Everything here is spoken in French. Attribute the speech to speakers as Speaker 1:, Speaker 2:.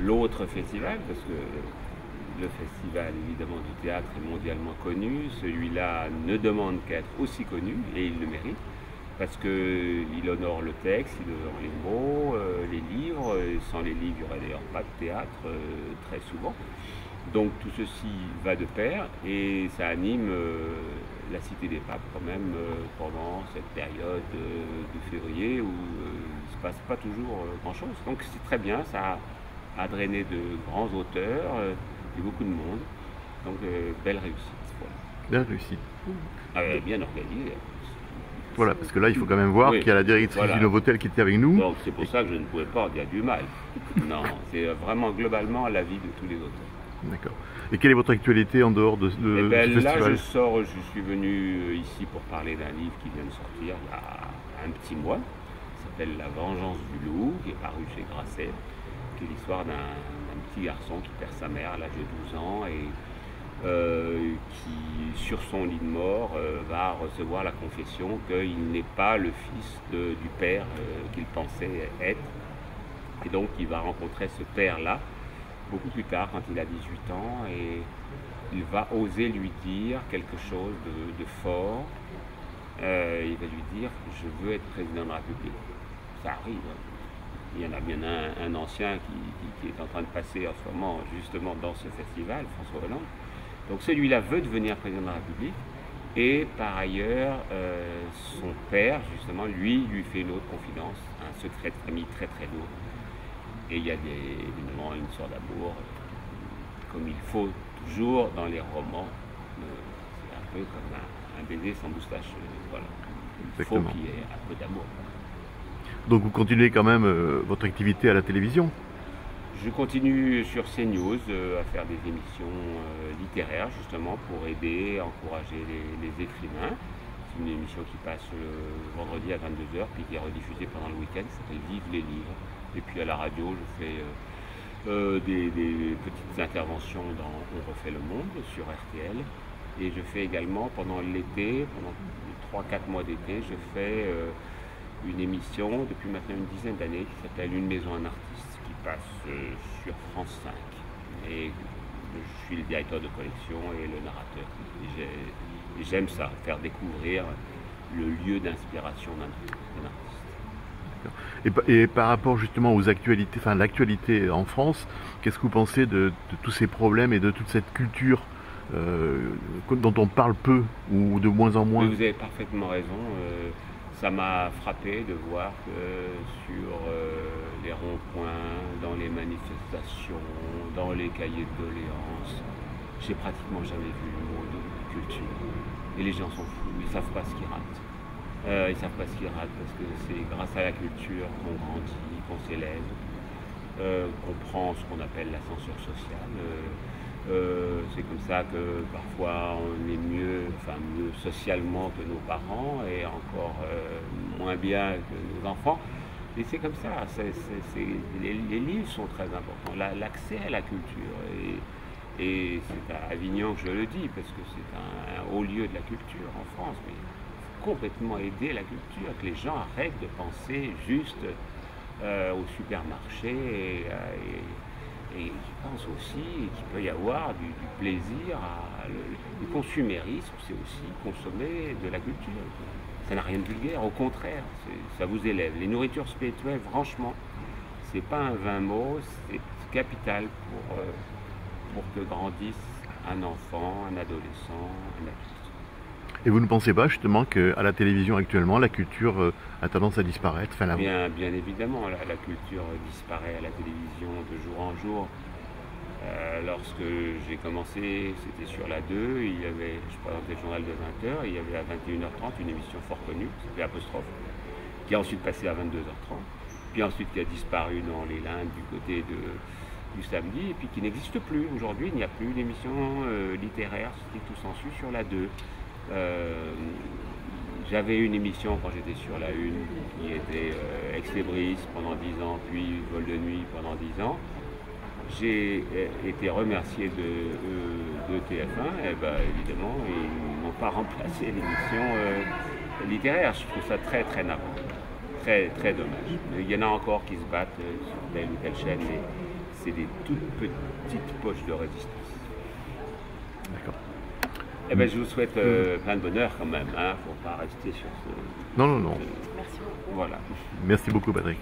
Speaker 1: l'autre festival, parce que le festival évidemment du théâtre est mondialement connu, celui-là ne demande qu'à être aussi connu, et il le mérite, parce qu'il honore le texte, il honore les mots, les livres, et sans les livres il n'y aurait d'ailleurs pas de théâtre très souvent. Donc tout ceci va de pair, et ça anime la Cité des Papes quand même pendant cette période de février où il ne se passe pas toujours grand-chose. Donc c'est très bien, ça a drainé de grands auteurs et beaucoup de monde. Donc belle réussite. Voilà.
Speaker 2: Belle réussite.
Speaker 1: Bien organisée.
Speaker 2: Voilà, parce que là, il faut quand même voir qu'il y a la directrice du Novotel qui était avec nous.
Speaker 1: Donc c'est pour ça que je ne pouvais pas en dire du mal. Non, c'est vraiment globalement l'avis de tous les auteurs.
Speaker 2: D'accord. Et quelle est votre actualité en dehors de ce festival?
Speaker 1: Là, je suis venu ici pour parler d'un livre qui vient de sortir il y a un petit mois. Il s'appelle La vengeance du loup, qui est paru chez Grasset, qui est l'histoire d'un petit garçon qui perd sa mère à l'âge de 12 ans et qui, sur son lit de mort, va recevoir la confession qu'il n'est pas le fils du père qu'il pensait être. Et donc, il va rencontrer ce père-là beaucoup plus tard, quand il a 18 ans, et il va oser lui dire quelque chose de fort. Il va lui dire « je veux être président de la République ». Ça arrive. Il y en a bien un ancien qui est en train de passer en ce moment justement dans ce festival, François Hollande. Donc celui-là veut devenir président de la République, et par ailleurs, son père, justement, lui fait une autre confidence, un secret de famille très très lourd. Et il y a évidemment une histoire d'amour, comme il faut toujours dans les romans. C'est un peu comme un baiser sans moustache. Voilà. Il faut qu'il y ait un peu d'amour.
Speaker 2: Donc vous continuez quand même votre activité à la télévision?
Speaker 1: Je continue sur CNews à faire des émissions littéraires, justement, pour aider, encourager les écrivains. C'est une émission qui passe le vendredi à 22 h, puis qui est rediffusée pendant le week-end, qui s'appelle Vive les livres. Et puis à la radio, je fais des petites interventions dans On refait le monde sur RTL. Et je fais également pendant l'été, pendant 3-4 mois d'été, je fais une émission depuis maintenant une dizaine d'années qui s'appelle Une maison, un artiste, qui passe sur France 5. Et je suis le directeur de collection et le narrateur. Et j'aime ça, faire découvrir le lieu d'inspiration d'un artiste.
Speaker 2: Et par rapport justement aux actualités, enfin l'actualité en France, qu'est-ce que vous pensez de tous ces problèmes et de toute cette culture dont on parle peu ou de moins en moins?
Speaker 1: Vous avez parfaitement raison. Ça m'a frappé de voir que sur les ronds-points, dans les manifestations, dans les cahiers de doléances, j'ai pratiquement jamais vu le mot de culture. Et les gens sont fous, ils ne savent pas ce qu'ils ratent. Ils ne savent pas ce qu'ils ratent parce que c'est grâce à la culture qu'on grandit, qu'on s'élève, qu'on prend ce qu'on appelle l'ascenseur social. C'est comme ça que parfois on est mieux socialement que nos parents et encore moins bien que nos enfants. Et c'est comme ça, les livres sont très importants, l'accès à la culture. Et c'est à Avignon que je le dis, parce que c'est un haut lieu de la culture en France. Mais complètement aider la culture, que les gens arrêtent de penser juste au supermarché et qu'ils pensent aussi qu'il peut y avoir du plaisir. Le consumérisme, c'est aussi consommer de la culture. Ça n'a rien de vulgaire, au contraire, ça vous élève. Les nourritures spirituelles, franchement, c'est pas un vain mot, c'est capital pour que grandisse un enfant, un adolescent, un adulte.
Speaker 2: Et vous ne pensez pas justement qu'à la télévision actuellement, la culture a tendance à disparaître?
Speaker 1: Bien évidemment, la culture disparaît à la télévision de jour en jour. Lorsque j'ai commencé, c'était sur la 2, je présentais le journal de 20 h, il y avait à 21 h 30 une émission fort connue, qui s'appelait Apostrophe, qui a ensuite passé à 22 h 30, puis ensuite qui a disparu dans les Lindes du côté du samedi, et puis qui n'existe plus. Aujourd'hui, il n'y a plus d'émission littéraire, c'était tout sensu sur la 2. J'avais une émission quand j'étais sur la 1 qui était Ex-Libris pendant 10 ans, puis Vol de nuit pendant 10 ans. J'ai été remercié de TF1, et évidemment, ils n'ont pas remplacé l'émission littéraire. Je trouve ça très très navrant, très très dommage. Il y en a encore qui se battent sur telle ou telle chaîne, mais c'est des toutes petites poches de résistance.
Speaker 2: D'accord.
Speaker 1: Eh ben, je vous souhaite plein de bonheur quand même, hein, faut pas rester sur ce...
Speaker 2: Non, non, non.
Speaker 3: Merci beaucoup.
Speaker 1: Voilà.
Speaker 2: Merci beaucoup, Patrick.